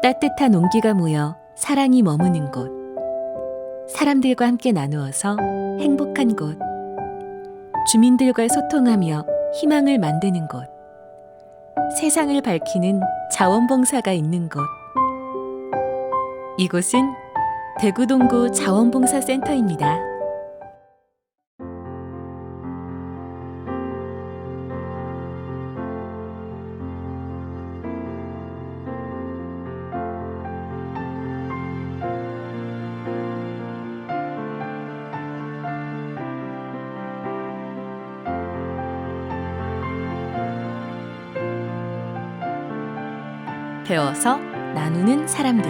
따뜻한 온기가 모여 사랑이 머무는 곳, 사람들과 함께 나누어서 행복한 곳, 주민들과 소통하며 희망을 만드는 곳, 세상을 밝히는 자원봉사가 있는 곳. 이곳은 대구 동구 자원봉사센터입니다. 배워서 나누는 사람들.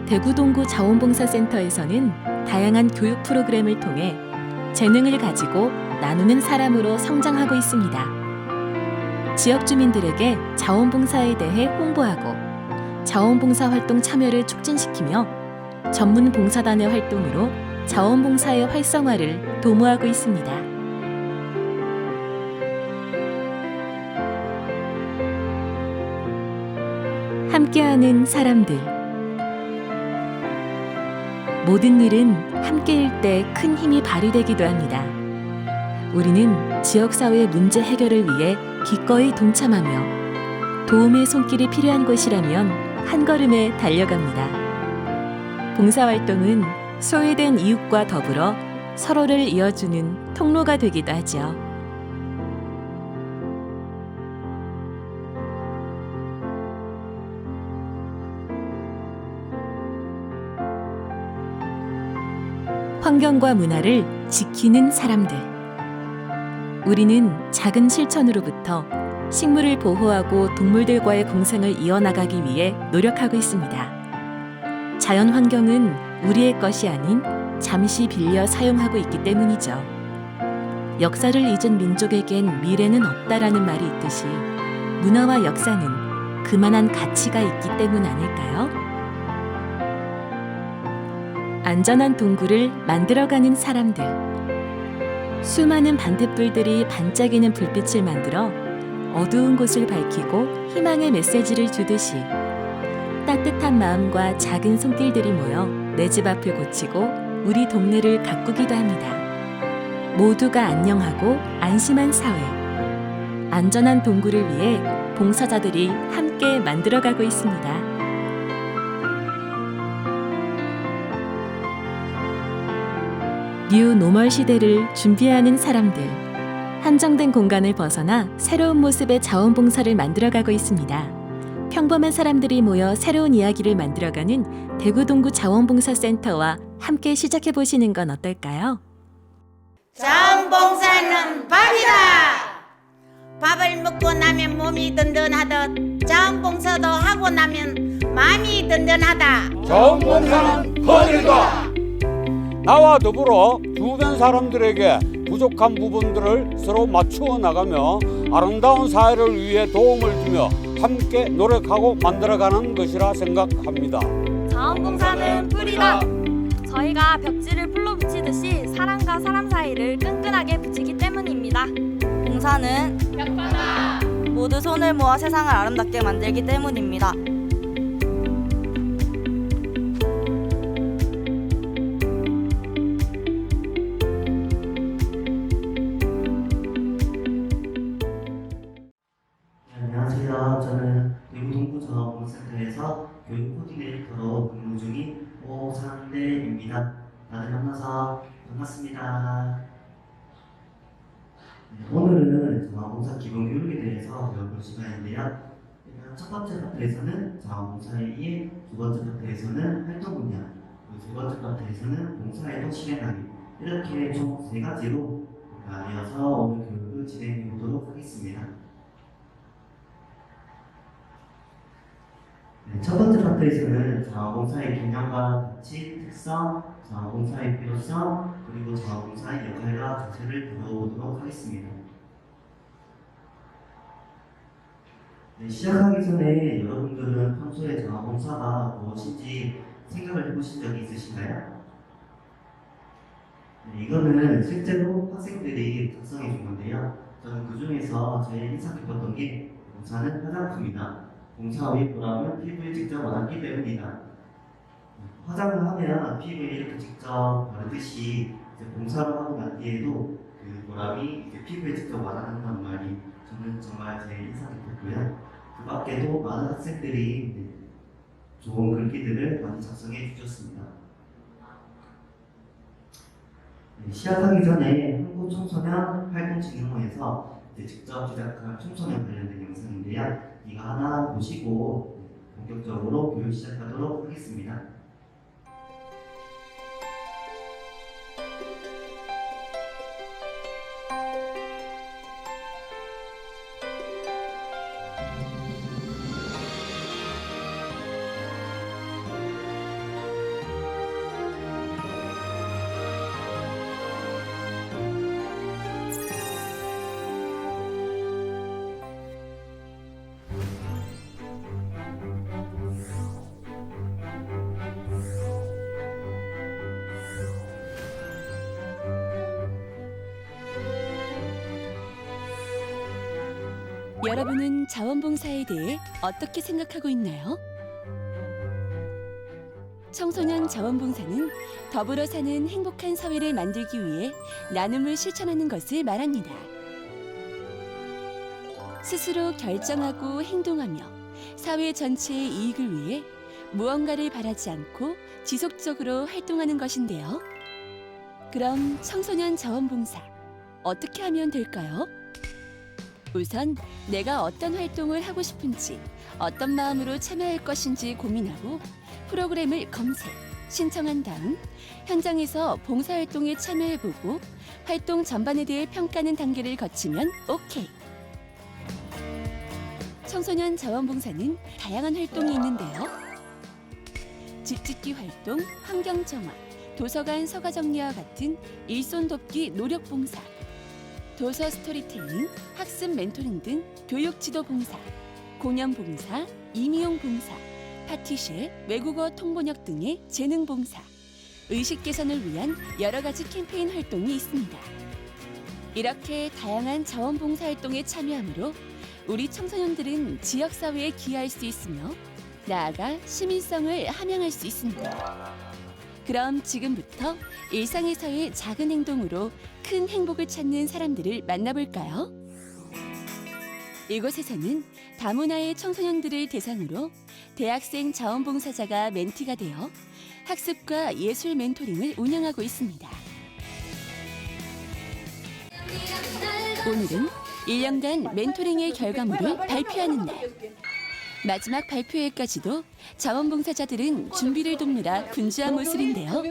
대구 동구 자원봉사센터에서는 다양한 교육 프로그램을 통해 재능을 가지고 나누는 사람으로 성장하고 있습니다. 지역 주민들에게 자원봉사에 대해 홍보하고 자원봉사 활동 참여를 촉진시키며 전문 봉사단의 활동으로 자원봉사의 활성화를 도모하고 있습니다. 함께하는 사람들. 모든 일은 함께일 때 큰 힘이 발휘되기도 합니다. 우리는 지역사회의 문제 해결을 위해 기꺼이 동참하며 도움의 손길이 필요한 곳이라면 한 걸음에 달려갑니다. 봉사활동은 소외된 이웃과 더불어 서로를 이어주는 통로가 되기도 하죠. 환경과 문화를 지키는 사람들. 우리는 작은 실천으로부터 식물을 보호하고 동물들과의 공생을 이어나가기 위해 노력하고 있습니다. 자연 환경은 우리의 것이 아닌 잠시 빌려 사용하고 있기 때문이죠. 역사를 잊은 민족에겐 미래는 없다라는 말이 있듯이 문화와 역사는 그만한 가치가 있기 때문 아닐까요? 안전한 동굴을 만들어가는 사람들. 수많은 반딧불들이 반짝이는 불빛을 만들어 어두운 곳을 밝히고 희망의 메시지를 주듯이 따뜻한 마음과 작은 손길들이 모여 내 집 앞을 고치고 우리 동네를 가꾸기도 합니다. 모두가 안녕하고 안심한 사회. 안전한 동굴을 위해 봉사자들이 함께 만들어가고 있습니다. 뉴 노멀 시대를 준비하는 사람들. 한정된 공간을 벗어나 새로운 모습의 자원봉사를 만들어가고 있습니다. 평범한 사람들이 모여 새로운 이야기를 만들어가는 대구 동구 자원봉사센터와 함께 시작해보시는 건 어떨까요? 자원봉사는 밥이다. 밥을 먹고 나면 몸이 든든하듯 자원봉사도 하고 나면 마음이 든든하다. 자원봉사는 허리다. 나와 더불어 주변 사람들에게 부족한 부분들을 서로 맞추어 나가며 아름다운 사회를 위해 도움을 주며 함께 노력하고 만들어가는 것이라 생각합니다. 자원봉사는 뿌리다. 저희가 벽지를 풀로 붙이듯이 사람과 사람 사이를 끈끈하게 붙이기 때문입니다. 봉사는 벽화다. 모두 손을 모아 세상을 아름답게 만들기 때문입니다. 안녕하세요. 저는 대구 동구 자원봉사센터에서 교육 코디네이터로 근무 중인 오상대입니다. 다들 만나서 반갑습니다. 오늘은 자원봉사 기본 교육에 대해서 배워볼 시간인데요. 일단 첫 번째 파트에서는 자원봉사의 두 번째 파트에서는 활동 분야, 그리고 세 번째 파트에서는 봉사활동 실행하기, 이렇게 총 세 가지로 나뉘어서 오늘 교육을 진행해 보도록 하겠습니다. 첫 번째 파트에서는 자원봉사의 개념과 가치, 특성, 자원봉사의 필요성, 그리고 자원봉사의 역할과 자세를 다뤄보도록 하겠습니다. 시작하기 전에 여러분들은 평소에 자원봉사가 무엇인지 생각을 해보신 적이 있으신가요? 이거는 실제로 학생들이 작성해 준 건데요. 저는 그 중에서 제일 인상 깊었던 게 봉사는 화장품이다. 봉사의 보람은 피부에 직접 와닿기 때문이다. 화장을 하면 피부에 이렇게 직접 바르듯이 이제 봉사를 하고 난 뒤에도 그 보람이 이제 피부에 직접 와닿는다는 말이 저는 정말 제일 인상 깊었고요. 그 밖에도 많은 학생들이 좋은 글귀들을 많이 작성해 주셨습니다. 시작하기 전에 한국청소년 활동진흥원에서 직접 제작한 청소년 관련된 영상인데요. 이거 하나 보시고 본격적으로 교육 시작하도록 하겠습니다. 여러분은 자원봉사에 대해 어떻게 생각하고 있나요? 청소년 자원봉사는 더불어 사는 행복한 사회를 만들기 위해 나눔을 실천하는 것을 말합니다. 스스로 결정하고 행동하며 사회 전체의 이익을 위해 무언가를 바라지 않고 지속적으로 활동하는 것인데요. 그럼 청소년 자원봉사 어떻게 하면 될까요? 우선 내가 어떤 활동을 하고 싶은지, 어떤 마음으로 참여할 것인지 고민하고 프로그램을 검색, 신청한 다음 현장에서 봉사활동에 참여해보고 활동 전반에 대해 평가하는 단계를 거치면 오케이. 청소년 자원봉사는 다양한 활동이 있는데요. 집짓기 활동, 환경정화, 도서관 서가정리와 같은 일손 돕기 노력봉사, 도서 스토리텔링, 학습 멘토링 등 교육 지도 봉사, 공연 봉사, 임의용 봉사, 파티쉐, 외국어 통번역 등의 재능 봉사, 의식 개선을 위한 여러 가지 캠페인 활동이 있습니다. 이렇게 다양한 자원봉사 활동에 참여함으로 우리 청소년들은 지역사회에 기여할 수 있으며 나아가 시민성을 함양할 수 있습니다. 그럼 지금부터 일상에서의 작은 행동으로 큰 행복을 찾는 사람들을 만나볼까요? 이곳에서는 다문화의 청소년들을 대상으로 대학생 자원봉사자가 멘티가 되어 학습과 예술 멘토링을 운영하고 있습니다. 오늘은 1년간 멘토링의 결과물을 발표하는 날. 마지막 발표회까지도 자원봉사자들은 준비를 돕느라 분주한 모습인데요.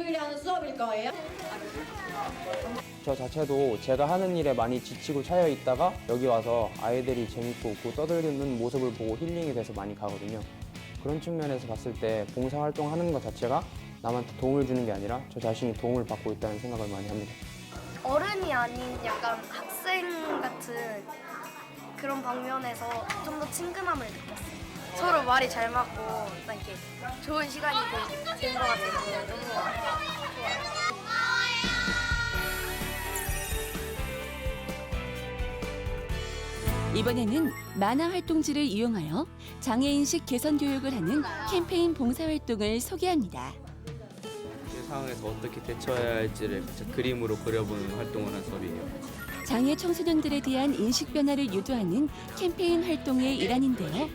저 자체도 제가 하는 일에 많이 지치고 차여 있다가 여기 와서 아이들이 재밌고 웃고 떠들는 모습을 보고 힐링이 돼서 많이 가거든요. 그런 측면에서 봤을 때 봉사활동 하는 것 자체가 남한테 도움을 주는 게 아니라 저 자신이 도움을 받고 있다는 생각을 많이 합니다. 어른이 아닌 약간 학생 같은 그런 방면에서 좀 더 친근함을 느꼈어요. 서로 말이 잘 맞고 딱 이렇게 좋은 시간이 된 것 같아서 너무 좋아요. 이번에는 만화 활동지를 이용하여 장애인식 개선 교육을 하는 캠페인 봉사활동을 소개합니다. 이 상황에서 어떻게 대처해야 할지를 그림으로 그려보는 활동을 한 수업이에요. 장애 청소년들에 대한 인식 변화를 유도하는 캠페인 활동의 일환인데요.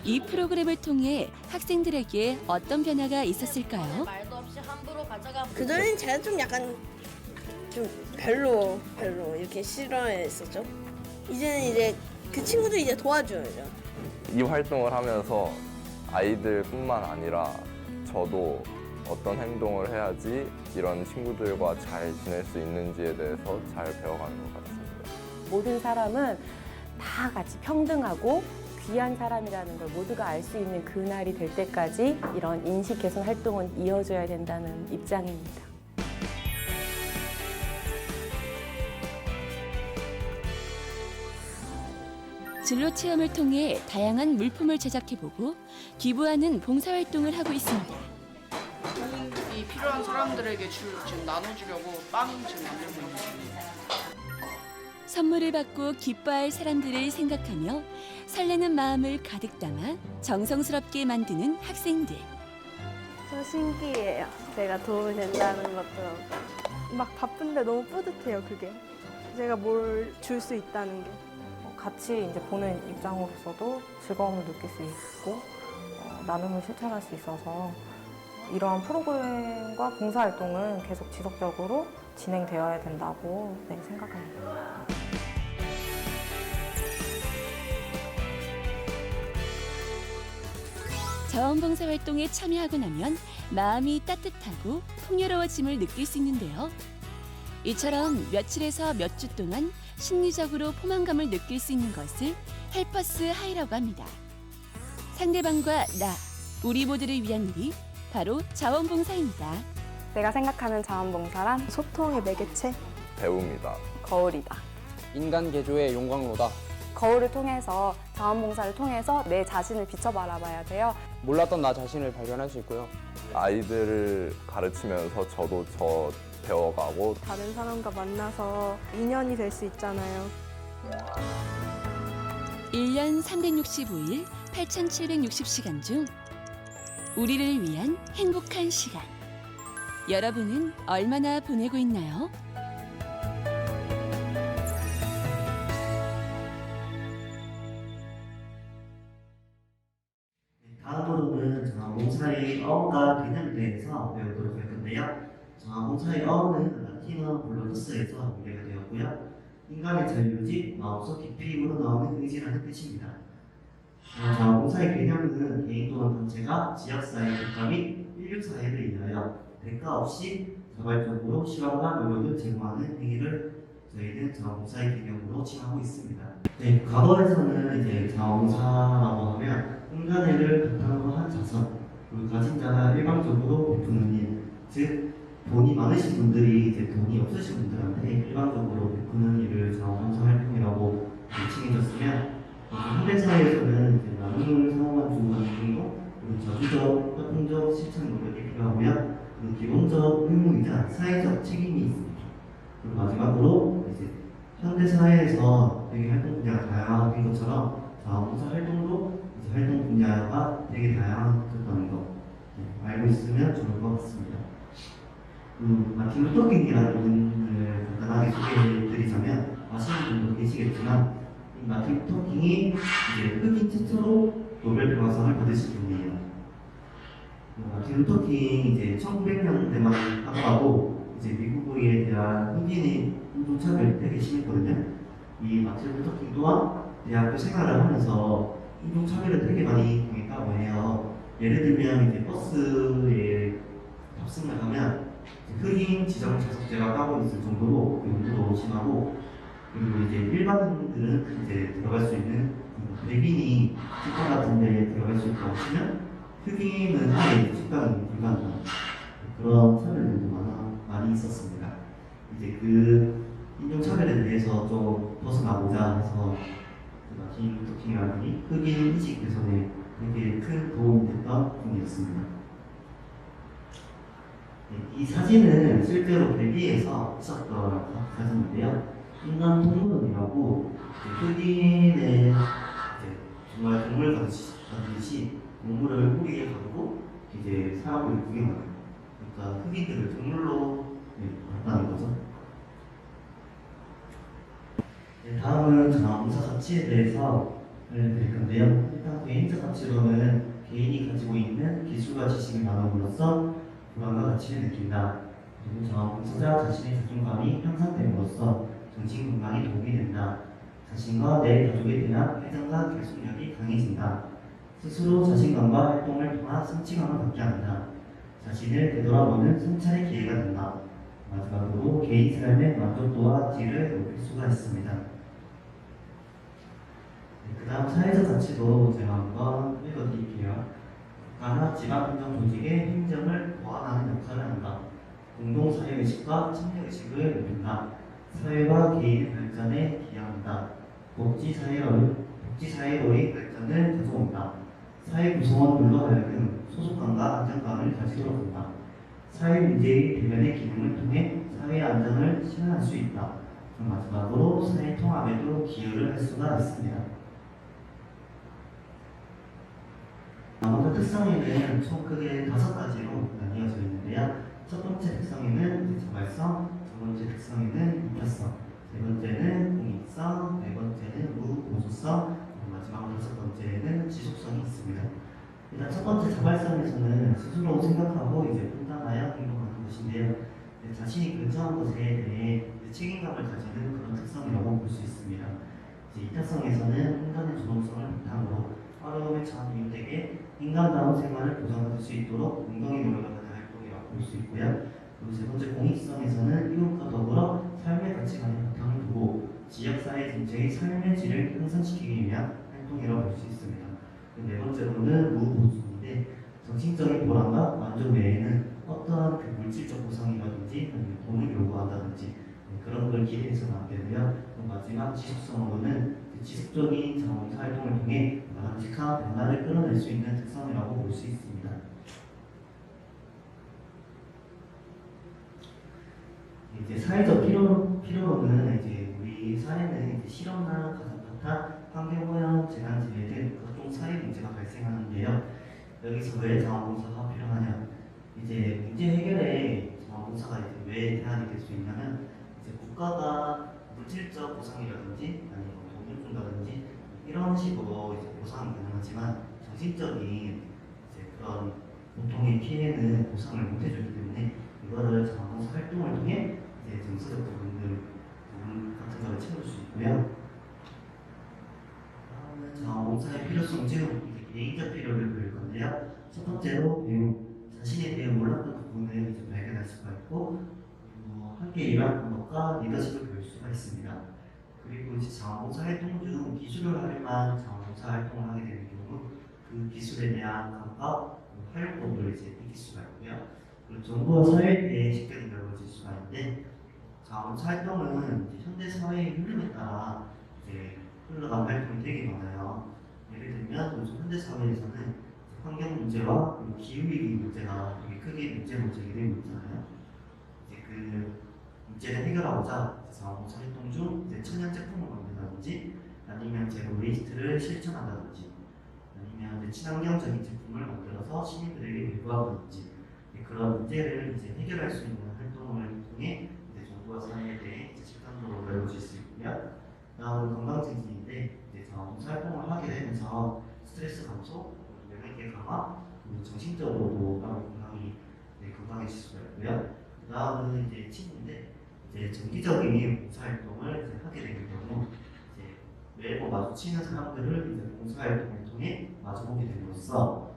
이 프로그램을 통해 학생들에게 어떤 변화가 있었을까요? 그전엔 제가 좀 약간 좀 별로 이렇게 싫어했었죠. 이제는 이제 그 친구들 이제 도와줘야죠. 이 활동을 하면서 아이들뿐만 아니라 저도 어떤 행동을 해야지 이런 친구들과 잘 지낼 수 있는지에 대해서 잘 배워가는 것 같습니다. 모든 사람은 다 같이 평등하고 귀한 사람이라는 걸 모두가 알 수 있는 그날이 될 때까지 이런 인식 개선 활동은 이어져야 된다는 입장입니다. 진로 체험을 통해 다양한 물품을 제작해보고 기부하는 봉사활동을 하고 있습니다. 도움이 필요한 사람들에게 지금 나눠주려고 빵 지금 만들고 있는 중이에요. 선물을 받고 기뻐할 사람들을 생각하며 설레는 마음을 가득 담아 정성스럽게 만드는 학생들. 저 신기해요. 제가 도움이 된다는 것도. 막 바쁜데 너무 뿌듯해요, 그게. 제가 뭘 줄 수 있다는 게. 같이 이제 보는 입장으로서도 즐거움을 느낄 수 있고 나눔을 실천할 수 있어서 이러한 프로그램과 봉사활동은 계속 지속적으로 진행되어야 된다고 생각합니다. 자원봉사활동에 참여하고 나면 마음이 따뜻하고 풍요로워짐을 느낄 수 있는데요. 이처럼 며칠에서 몇 주 동안 심리적으로 포만감을 느낄 수 있는 것을 헬퍼스 하이라고 합니다. 상대방과 나, 우리 모두를 위한 일이 바로 자원봉사입니다. 내가 생각하는 자원봉사란 소통의 매개체, 배움이다. 거울이다. 인간 개조의 용광로다. 거울을 통해서 자원봉사를 통해서 내 자신을 비춰 바라봐야 돼요. 몰랐던 나 자신을 발견할 수 있고요. 아이들을 가르치면서 저도 저 배워가고 다른 사람과 만나서 인연이 될 수 있잖아요. 1년 365일 8,760시간 중 우리를 위한 행복한 시간. 여러분은 얼마나 보내고 있나요? 다음으로는 자원봉사의 어원과 개념에 대해서 배우도록 할 건데요. 자원봉사의 어원은 라틴어 볼로토스에서 유래가 되었고요. 인간의 자유유지, 마음속 깊이 우러나오는 의지라는 뜻입니다. 자원봉사의 개념은 개인 또는 단체가 지역사회 국가 및 인류사회를 위하여 대가 없이 자발적으로 시간과 노력을 제공하는 행위를 저희는 자원봉사의 개념으로 칭하고 있습니다. 네, 과거에서는 이제 자원봉사라고 하면 인간애를 바탕으로 한 자선, 그리고 가진 자가 일방적으로 베푸는 일, 즉 돈이 많으신 분들이 이제 돈이 없으신 분들한테 일방적으로 베푸는 일을 자원봉사 활동이라고 칭해졌으면 현대사회에서는 이제 나눔을 사용한 주관의 행동, 그리고 저주적, 협동적 실천 노력이 필요하고요. 그리고 기본적 의무이자 사회적 책임이 있습니다. 그리고 마지막으로 이제 현대사회에서 되게 활동 분야가 다양한 것처럼 자원봉사 활동도 이제 활동 분야가 되게 다양해졌다는 거 알고 있으면 좋을 것 같습니다. 마틴 루터 킹이라는 분을 간단하게 소개해드리자면 아시는 분도 계시겠지만 이 마틴 루터 킹이 이제 흑인 최초로 노벨 평화상을 받으신 분이에요. 마틴 루터 킹이 이제 1900년대만 하더라도 이제 미국에 대한 흑인의 인종차별이 되게 심했거든요. 이 마틴 루터 킹 또한 대학교 생활을 하면서 인종차별을 되게 많이 당했다고 해요. 예를 들면 이제 버스에 탑승을 하면 흑인 지정 좌석제가 따로 있을 정도로 용도도 심하고, 그리고 이제 일반인들은 이제 들어갈 수 있는 백인이 식당 같은 데 들어갈 수 있다고 치면 흑인은 아예 식당이 불가능한 그런 차별들도 많이 있었습니다. 이제 그 인종차별에 대해서 좀 벗어나고자 해서 마틴 루터 킹이라는 분이 흑인 인식 개선에 되게 큰 도움이 됐던 분이었습니다. 이 사진은 실제로 벨기에에서 있었던 사진인데요. 인간 동물원이라고 흑인의 정말 동물 가듯이 동물을 뿌리에 가두고 이제 사람을 구경하는, 그러니까 흑인들을 동물로 봤다는 거죠. 네, 다음은 자원봉사 가치에 대해서 알려드릴 건데요. 일단 개인적 가치로는 개인이 가지고 있는 기술과 지식을 나눔으로써 보람과 가치를 느낀다. 그리고 자원봉사자 자신의 자존감이 향상됨으로써 정신 건강에 도움이 된다. 자신과 내 가족에 대한 애정과 결속력이 강해진다. 스스로 자신감과 활동을 통한 성취감을 갖게 한다. 자신을 되돌아보는 성찰의 기회가 된다. 마지막으로 개인 삶의 만족도와 질을 높일 수가 있습니다. 그 다음 사회적 가치도 제가 한번 읽어드릴게요. 국가나 지방 행정 조직의 행정을 보완하는 역할을 한다. 공동 사회의식과 참여의식을 높인다. 사회와 개인의 발전에 기여한다. 복지 사회로의 발전을 가져온다. 사회 구성원들로 하여금 소속감과 안정감을 가지도록 한다. 사회 문제의 대변의 기능을 통해 사회 안정을 실현할 수 있다. 마지막으로 사회 통합에도 기여를 할 수가 있습니다. 아무튼 특성에는 총 크게 5가지로 나뉘어져 있는데요. 첫 번째 특성에는 이제 자발성, 두 번째 특성에는 입혀성, 세 번째는 공익성, 네 번째는 무보수성, 마지막으로 다섯 번째는 지속성이 있습니다. 일단 첫 번째 자발성에서는 스스로 생각하고 이제 판단하여 행동하는 것인데요. 자신이 결정한 것에 대해 책임감을 가지는 그런 특성이라고 볼 수 있습니다. 이타성에서는 인간의 주동성을 바탕으로 어려움에 처한 이웃에게 인간다운 생활을 보장받을 수 있도록 공동의 노력을 하는 활동이라고 볼 수 있고요. 그리고 세 번째 공익성에서는 이웃과 더불어 삶의 가치관에 바탕을 두고 지역사회 전체의 삶의 질을 향상시키기 위한 활동이라고 볼 수 있습니다. 네 번째로는 무보수인데 정신적인 보람과 만족 외에는 어떠한 그 물질적 보상이라든지 돈을 요구한다든지 그런 걸 기대해서는 안 되고요. 마지막 지속성으로는 지속적인 자원봉사 활동을 통해 바람직한 변화를 끌어낼 수 있는 특성이라고 볼 수 있습니다. 이제 사회적 필요로는 이제 우리 사회는 이제 실업나 가정파탄, 환경오염, 재난재해 등 각종 사회 문제가 발생하는데요. 여기서 왜 자원봉사가 필요하냐? 이제 문제 해결에 자원봉사가 이제 왜 대안이 될 수 있냐면 이제 국가가 물질적 보상이라든지 아니면 돈을 준다든지 이런 식으로 이제 보상이 가능하지만 정신적인 이제 그런 보통의 피해는 보상을 못 해주기 때문에 이거를 자원봉사 활동을 통해 이제 정서적 부분 같은 거를 채울 수 있고요. 다음은 자원봉사의 필요성 중 개인적 필요를 보일 건데요. 첫 번째로 배움, 자신에 대해 몰랐던 부분을 이제 발견할 수가 있고 함께 일하는 것과 리더십을 배울 수가 있습니다. 그리고 이제 자원봉사 활동 중 기술을 활용한 자원봉사 활동을 하게 되는 경우 그 기술에 대한 감각, 활용법을 이제 익힐 수가 있고요. 그리고 정보와 사회에 대해 쉽게 넓어질 수가 있는데 자원봉사 활동은 이제 현대 사회의 흐름에 따라 이제 흘러가는 활동이 되게 많아요. 예를 들면 요즘 현대 사회에서는 환경 문제와 기후위기 문제가 되게 크게 문제로 제기되고 있잖아요. 이제 그 문제를 해결하고자 자원봉사 활동 중 이제 천연 제품을 만든다든지 아니면 제로 웨이스트를 실천한다든지 아니면 이제 친환경적인 제품을 만들어서 시민들에게 배부하든지 그런 문제를 이제 해결할 수 있는 활동을 통해 이제 정부와 사회에 대해 집단적으로 넓어질 수 있고요. 다음은 건강증진인데 이제 자원봉사 활동을 하게 되면서 스트레스 감소, 면역력 강화, 그리고 정신적으로도 건강해질 수가 있고요. 다음은 이제 친구인데 이제 정기적인 봉사활동을 이제 하게 되는 경우 이제 매번 마주치는 사람들을 이제 봉사활동을 통해 마주보게 됨으로써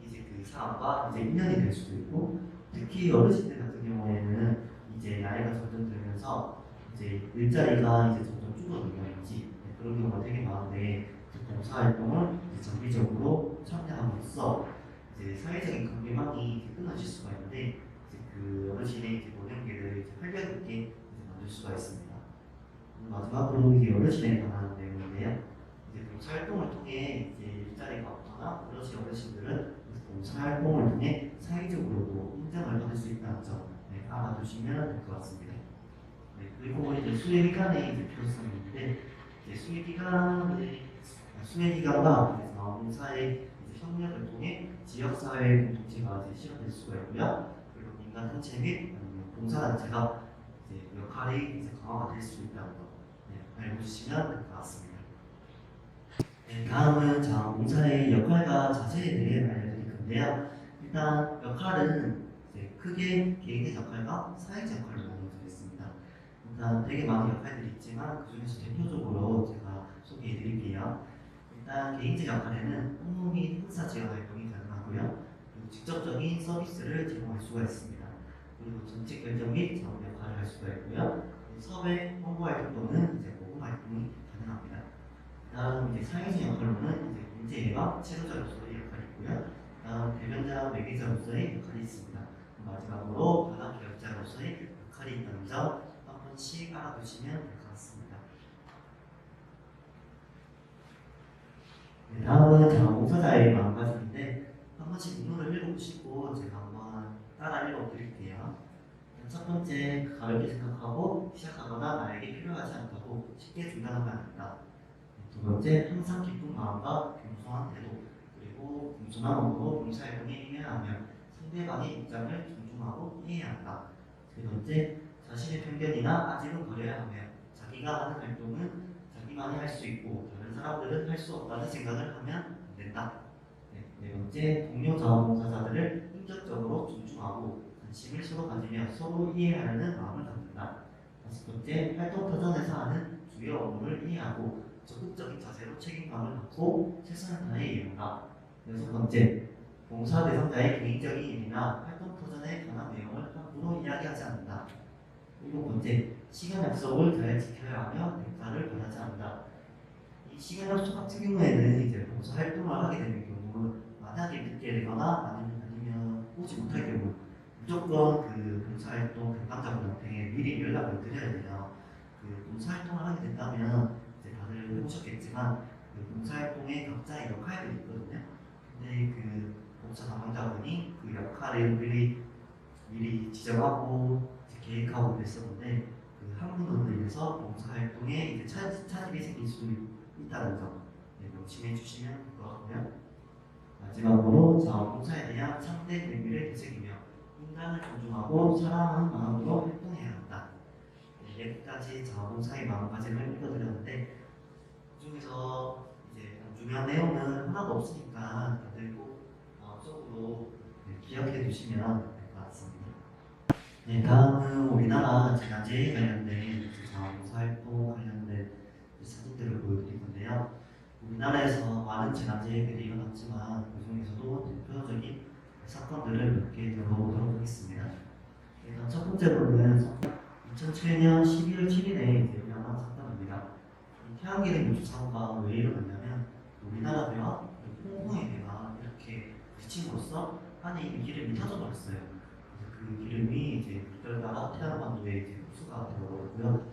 이제 그 사람과 이제 인연이 될 수도 있고 특히 어르신들 같은 경우에는 이제 나이가 점점 들면서 이제 일자리가 이제 점점 줄어들는지 그런 경우가 되게 많은데 그 봉사활동을 이제 정기적으로 참여함으로써 이제 사회적인 관계망이 끊어질 수가 있는데 이제 그 어르신의 이제 노년기를 이제 활력 있게 이제 만들 수가 있습니다. 마지막으로 이제 어르신에 관한 내용인데요. 이제 봉사활동을 통해 이제 일자리가 없거나 그러신 어르신들은 봉사활동을 통해 사회적으로도 인정을 받을 수 있다는 점 알아두시면 될 것 같습니다. 그리고 이제 수혜기간의 이제 필요성이 있는데 수혜기간과 자원봉사의 협력을 통해 지역사회 공동체가 이제 실현될 수가 있고요. 그리고 민간 단체 및 봉사단체가 이제 역할이 이제 강화가 될 수 있다는 거 알고 주시면 될 것 같습니다. 다음은 자원봉사의 역할과 자세에 대해 알려드릴 건데요. 일단 역할은 이제 크게 개인의 역할과 사회적 역할로 나뉘어져 있습니다. 일단 되게 많은 역할들이 있지만 그 중에서 대표적으로 제가 소개해 드릴게요. 일단 개인적 역할에는 홍보 및 행사 지원 활동이 가능하고요. 그리고 직접적인 서비스를 제공할 수가 있습니다. 그리고 정책 결정 및 자원 역할을 할 수가 있고요. 사회 홍보 활동은 이제 모금 활동이 가능합니다. 다음 이제 사회적 역할로는 이제 문제 예방 치료자로서의 역할이 있고요. 다음 대변자 매개자로서의 역할이 있습니다. 마지막으로 바닥 기업자로서의 역할이 있다는 점 한 번씩 알아두시면 될 것 같습니다. 다음은 자원봉사자의 마음가짐인데 한 번씩 문헌을 읽어보시고 제가 한번 따라 읽어드릴게요. 첫 첫 번째, 가볍게 생각하고 시작하거나 나에게 필요하지 않다고 쉽게 중단하면 안 된다. 두 번째, 항상 기쁜 마음과 겸손한 태도, 그리고 공손한 언어로 봉사활동에 임해야 하며 상대방의 입장을 존중하고 이해해야 한다. 세 번째, 자신의 편견이나 아직은 버려야 하며 자기가 하는 활동은 자기만이 할 수 있고 다른 사람들은 할 수 없다는 생각을 하면 안 된다. 네 번째, 동료 자원봉사자들을 인격적으로 존중하고 관심을 서로 가지며 서로 이해하려는 마음을 갖는다. 다섯 번째, 활동 터전에서 하는 주요 업무를 이해하고 적극적인 자세로 책임감을 갖고 최선을 다해 이행한다. 여섯 번째, 봉사 대상자의 개인적인 일이나 활동 터전에 관한 내용을 함부로 이야기하지 않는다. 일곱 번째, 시간 약속을 잘 지켜야 하며 대가를 바라지 않는다. 이 시간 약속 같은 경우에는 이제 봉사 활동을 하게 되는 경우 만약에 늦게 되거나 아니면 오지 못할 경우 무조건 그 봉사활동 담당자분한테 미리 연락을 드려야 돼요. 그 봉사활동을 하게 된다면 이제 다들 해보셨겠지만 그 봉사활동에 각자의 역할들이 있거든요. 근데 그 봉사 담당자분이 그 역할을 미리 지정하고 이제 계획하고 그랬었는데 그 한 분으로 인해서 봉사활동에 이제 차질이 생길 수 있다는 점 명심해 주시면 될 것 같고요. 마지막으로 자원봉사에 대한 상대 의미를 되새기며 인간을 존중하고 사랑하는 마음으로 활동해야 한다. 여기까지 자원봉사의 마음가짐을 읽어드렸는데 그 중에서 이제 중요한 내용은 하나도 없으니까 다들 꼭 마음속으로 기억해 두시면 될 것 같습니다. 네, 다음은 우리나라 재난재해 관련된 자원봉사활동 관련된 사진들을 보여드릴 건데요. 우리나라에서 많은 재난재해들이 일어났지만 그 중에서도 대표적인 사건들을 몇 개 들어보도록 하겠습니다. 일단 첫 번째로는 2007년 12월 7일에 일어난 사건입니다. 태양계획 유출 사고가 왜 일어났냐면 우리나라 배와 홍콩의 배가 이렇게 부딪힘으로써 안에 있는 기름이 터져버렸어요. 그 기름이 이제 들다가 태양반도에 이제 흡수가 되어버렸고요.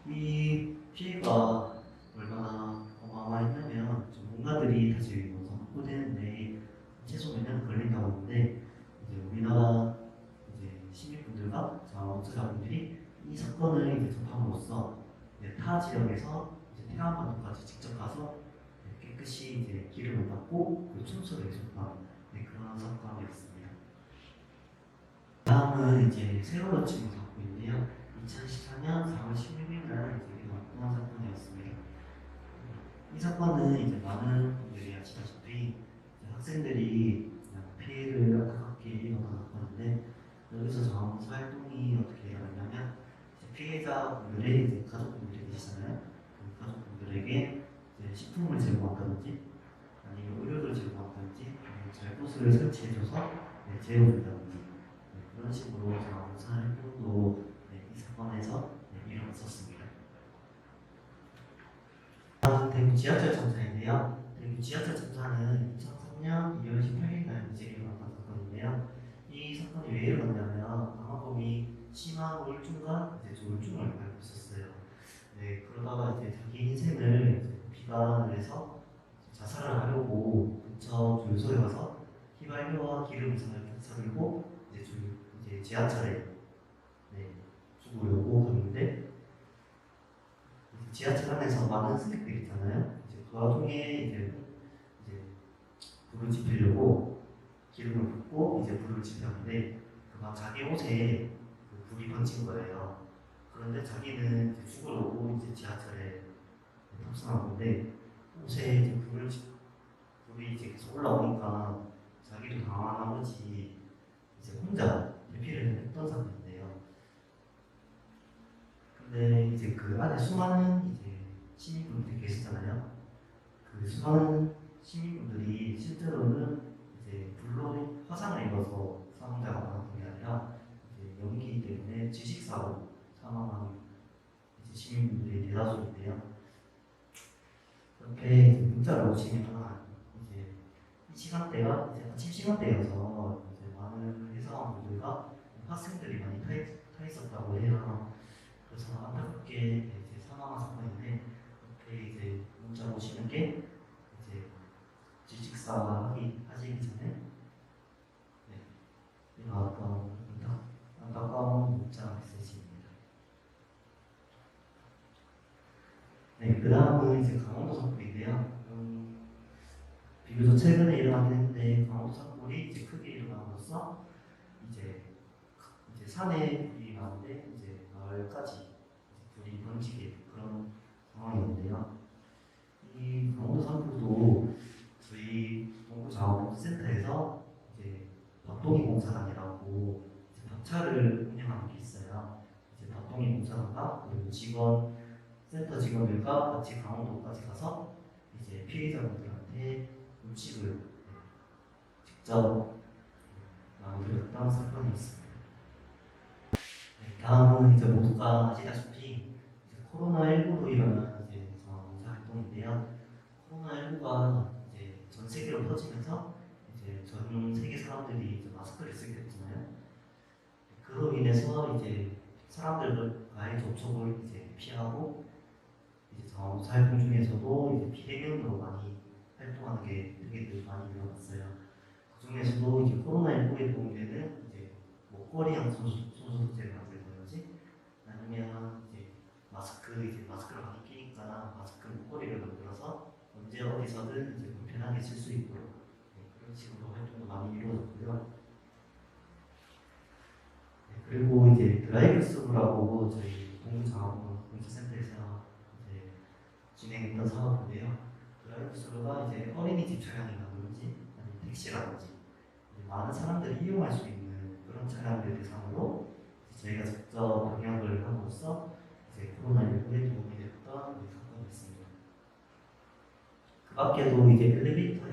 이 피해가 얼마나 어마어마했냐면 전문가들이 다시 확보되는데 최소 몇 년 걸린다고 하는데 이제 우리나라 이제 시민분들과 자원봉사자분들이 이 사건을 이제 접함으로써 이제 타 지역에서 이제 태안반도까지 직접 가서 깨끗이 이제 기름을 닦고 그 청소를 해줬던 그런 사건이었습니다. 다음은 이제 세월호 침몰 사건인데요. 2014년 4월 16일 날 이제 일어난 사건이었습니다. 이 사건은 이제 많은 분들이 아시다시피 학생들이 피해를 안타깝게 입은 사건인데 여기서 자원봉사 활동이 어떻게 일어났냐면 피해자분들의 이제 가족분들이 계시잖아요. 그 가족분들에게 이제 식품을 제공한다든지 아니면 의료를 제공한다든지 잘 곳을 설치해줘서 재워준다든지 그런 식으로 자원봉사 활동도 이 사건에서 일어났었습니다. 다음 대구 지하철 참사인데요. 대구 지하철 참사는 2003년 2월 18일날 이제 일어났던 사건인데요. 이 사건이 왜 일어났냐면 강화범이 심한 우울증과 조울증을 앓고 있었어요. 그러다가 이제 자기 인생을 비관을 해서 자살을 하려고 근처 주유소에 가서 휘발유와 기름을 사들고 이제 지하철에 죽으려고 갔는데 지하철 안에서 많은 승객들이 있잖아요. 그 와중에 이제 불을 지피려고 기름을 붓고 이제 불을 지폈는데 그만 자기 옷에 불이 번진 거예요. 그런데 자기는 이제 죽으려고 이제 지하철에 탑승한 건데 옷에 이제 불이 이제 계속 올라오니까 자기도 당황한 나머지 이제 혼자 대피를 했던 상태인데요. 근데 이제 그 안에 수많은 이제 시민분들이 계시잖아요. 그 수많은 시민분들이 실제로는 이제 불로 화상을 입어서 사망자가 많았던 게 아니라 이제 연기 때문에 질식사로 사망한 이제 시민분들이 대다수인데요. 그렇게 이제 문자를 오시면 이제 이 시간대가 이제 아침 시간대여서 이제 많은 회사원분들과 학생들이 많이 타 있었다고 해요. 그래서 안타깝게 이제 사망한 사건인데 그렇게 이제 문자 오시는 게 이제 질식사 하시기 전에 나왔던 가까운 목장 메시지입니다. 네, 그 다음은 이제 강원도 산불인데요. 비교적 최근에 일어났는데 강원도 산불이 이제 크게 일어남으로써 이제 산에 불이 나는데 이제 마을까지 불이 번지게 그런 상황이었는데요. 이 강원도 산불도 저희 동부자원센터에서 이제 박동희 공사단이라고 이제 박차를 운영하는 게 있어요. 이제 박동희 공사단과 그리고 센터 직원들과 같이 강원도까지 가서 이제 피해자분들한테 음식을 직접 나눠드렸던 사건이 있습니다. 네, 다음은 이제 모두가 아시다시피 코로나19로 일어난 이제 자원봉사 활동인데요. 코로나19가 이제 전 세계로 퍼지면서 이제 전 세계 사람들이 이제 마스크를 쓰게 됐잖아요. 그로 인해서 이제 사람들과의 접촉을 이제 피하고 이제 자원봉사 활동 중에서도 이제 비대면으로 많이 활동하는 게 되게 많이 늘어났어요. 그 중에서도 이제 코로나19에 도움이 되는 이제 목걸이형 손소독제를 만들든지 아니면 이제 마스크를 많이 끼니까 마스크 목걸이를 만들어서 언제 어디서든 이제 불편하게 쓸 수 있도록 그런 식으로 활동도 많이 이루어졌고요. 네, 그리고 이제 드라이브 스루라고 저희 동부자원봉사센터에서 이제 진행했던 사업인데요. 드라이브 스루가 이제 어린이집 차량이라든지 아니면 택시라든지 많은 사람들이 이용할 수 있는 그런 차량들 대상으로 저희가 직접 방역을 함으로써 이제 코로나19에 도움이 됐던 사건이 있습니다. 그 밖에도 이제 엘리베이터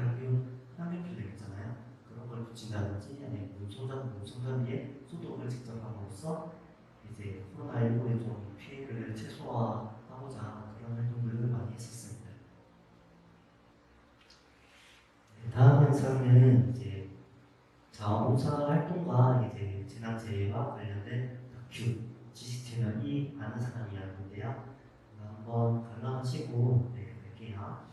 향균표들 있잖아요. 그런 걸 붙인다든지 아니면 문송전비에 소독을 직접 함으로써 이제 코로나19에 좀 피해를 최소화하고자 그런 활동들을 많이 했었습니다. 네, 다음 영상은 이제 자원봉사 활동과 이제 재난재해와 관련된 다큐 지식 채널이 아는 사람이라는데요. 한번 관람하시고 뵐게요.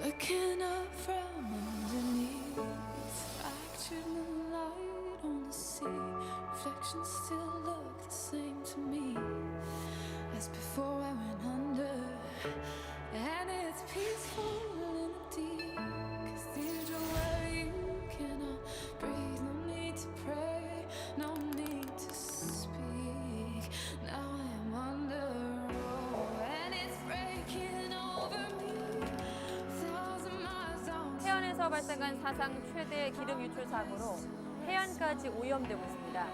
Looking up from underneath, fractured moonlight on the sea. Reflections still look the same to me as before I went under. And it's peaceful in the deep, 'cause these are where you cannot breathe. No need to pray, no need to speak. Now I'm under, and it's breaking over me. 해안에서 발생한 사상 최대 기름 유출 사고로 해안까지 오염되고 있습니다.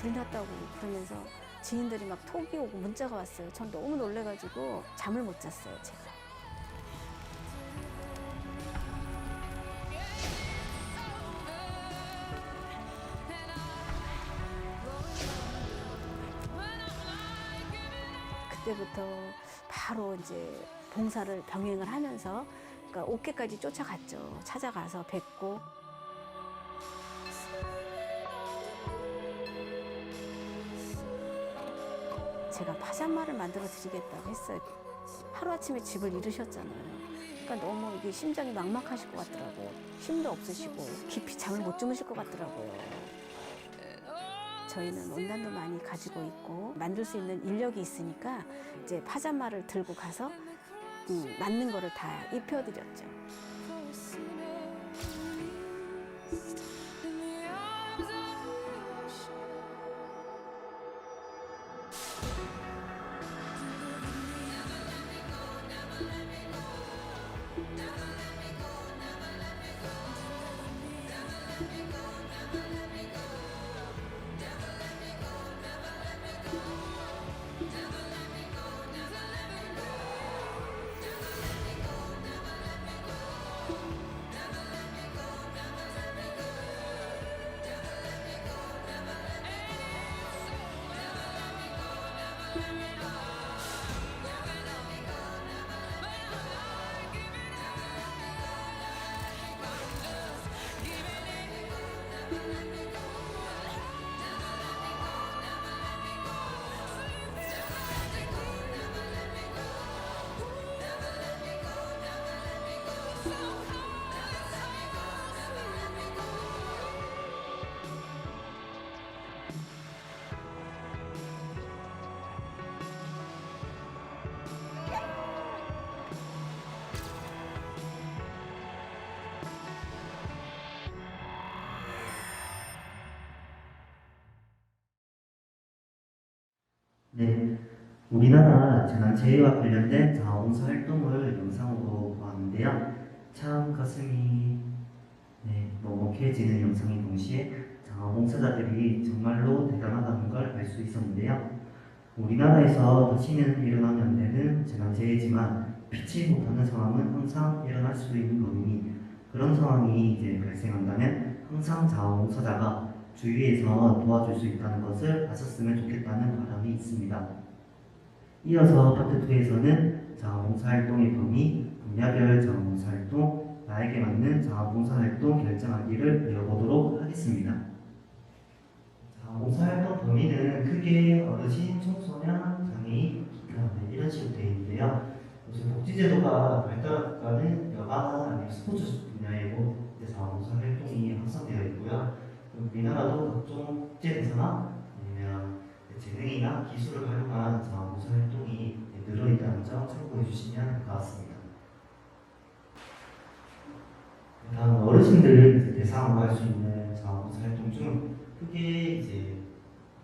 불이 났다고 그러면서 지인들이 막 톡이 오고 문자가 왔어요. 전 너무 놀래가지고 잠을 못 잤어요, 제가. 그때부터 바로 이제 봉사를 병행을 하면서 그러니까 옥계까지 쫓아갔죠. 찾아가서 뵙고. 제가 파자마를 만들어 드리겠다고 했어요. 하루아침에 집을 잃으셨잖아요. 그러니까 너무 이게 심장이 막막하실 것 같더라고요. 힘도 없으시고 깊이 잠을 못 주무실 것 같더라고요. 저희는 원단도 많이 가지고 있고 만들 수 있는 인력이 있으니까 이제 파자마를 들고 가서 맞는 거를 다 입혀드렸죠. 네, 우리나라 재난재해와 관련된 자원봉사 활동을 영상으로 보았는데요. 참 가슴이 먹먹해지는 영상인 동시에 자원봉사자들이 정말로 대단하다는 걸 알 수 있었는데요. 우리나라에서 다시는 일어나면 안 되는 재난재해지만 피치 못하는 상황은 항상 일어날 수 있는 법이니 그런 상황이 이제 발생한다면 항상 자원봉사자가 주위에서 도와줄 수 있다는 것을 아셨으면 좋겠다는 바람이 있습니다. 이어서 파트 2에서는 자원봉사활동의 범위, 분야별 자원봉사활동, 나에게 맞는 자원봉사활동 결정하기를 배워보도록 하겠습니다. 자원봉사활동 범위는 크게 어르신, 청소년, 장애인, 이런 식으로 되어 있는데요. 요즘 복지제도가 발달하는 여가나 아니면 스포츠 분야에도 자원봉사활동이 확산되어 있고요. 우리나라도 각종 국제대사나 아니면 재능이나 기술을 활용한 자원봉사 활동이 늘어있다는 점 참고해 주시면 될 것 같습니다. 다음 어르신들을 대상으로 할 수 있는 자원봉사 활동 중 크게 이제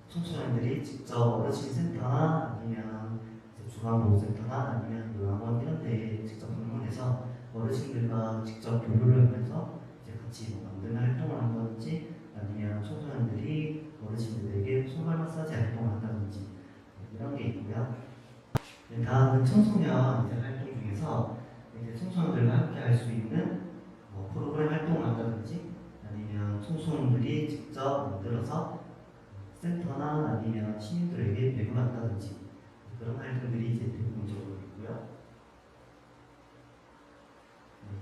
청소년들이 직접 어르신 센터나 아니면 중앙보호센터나 아니면 요양원 이런 데에 직접 방문해서 어르신들과 직접 교류를 하면서 이제 같이 만드는 활동을 한다든지 아니면 청소년들이 어르신들에게 손발 마사지 활동을 한다든지 이런 게 있고요. 다음은 청소년 활동 중에서 청소년들과 함께 할 수 있는 프로그램 활동을 한다든지 아니면 청소년들이 직접 만들어서 센터나 아니면 시민들에게 배분한다든지 그런 활동들이 이제 대부분적으로 있고요.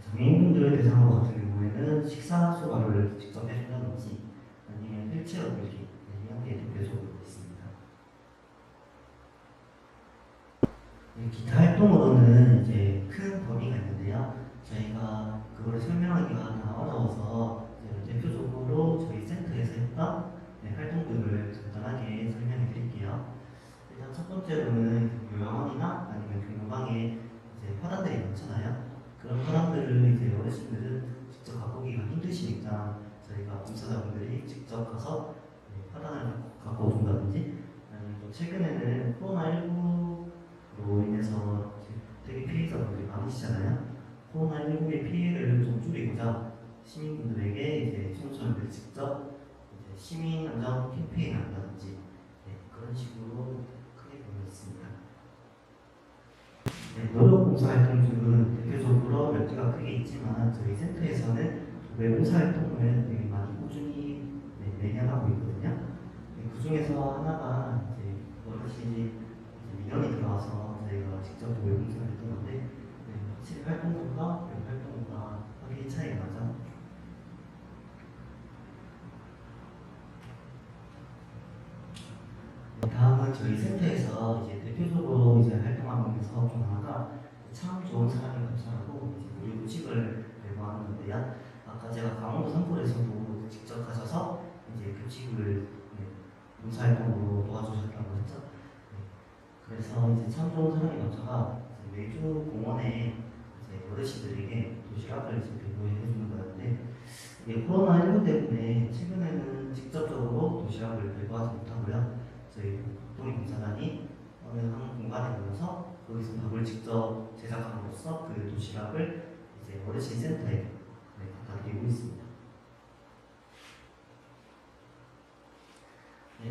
장애인분들 대상으로 같은 경우에는 식사 소가를 직접 해준다든지 아니면 휠체어 빌리 이런 게 대표적으로 있습니다. 기타 활동으로는 이제 큰 범위가 있는데요. 저희가 그걸 설명하기가 다 어려워서 대표적으로 저희 센터에서 했던 활동들을 간단하게 설명해 드릴게요. 일단 첫 번째로는 요양원이나 아니면 교무방에 이제 화단들이 많잖아요. 그런 화단들을 이제 어르신들은 직접 가보기가 힘드시니까 저희가 봉사자분들이 직접 가서 화단을 갖고 오신다든지 아니면 또 최근에는 코로나19로 인해서 되게 피해자분들이 많으시잖아요. 코로나19의 피해를 좀 줄이고자 시민분들에게 이제 청소년들이 직접 시민 안전 캠페인 한다든지 그런 식으로 크게 보였습니다. 노력 봉사활동 중은 대표적으로 몇 개가 크게 있지만 저희 센터에서는 도배 봉사활동을 되게 많이 꾸준히 매년 하고 있거든요. 그 중에서 하나가 이제 어르신이 민원이 들어와서 저희가 직접 도배 봉사를 했던데 확실히 활동부가 확실히 차이가 나죠. 다음은 저희 센터에서 이제 대표적으로 이제 활동하는 사업 중 하나가 참 좋은 사람이 감사하고 이제 우리 교칙을 배부하는 건데요. 아까 제가 강원도 산골에서도 직접 가셔서 이제 교칙을 봉사활동으로 도와주셨다고 했죠. 그래서 이제 참 좋은 사람이 감사가 매주 공원에 이제 어르신들에게 도시락을 이제 배부해 주는 거였는데 이게 코로나19 때문에 최근에는 직접적으로 도시락을 배부하지 못하고요. 저희 독립봉사단이 어느 한 공간에 모여서 거기서 밥을 직접 제작함으로써 그 도시락을 이제 어르신 센터에 갖다 드리고 있습니다.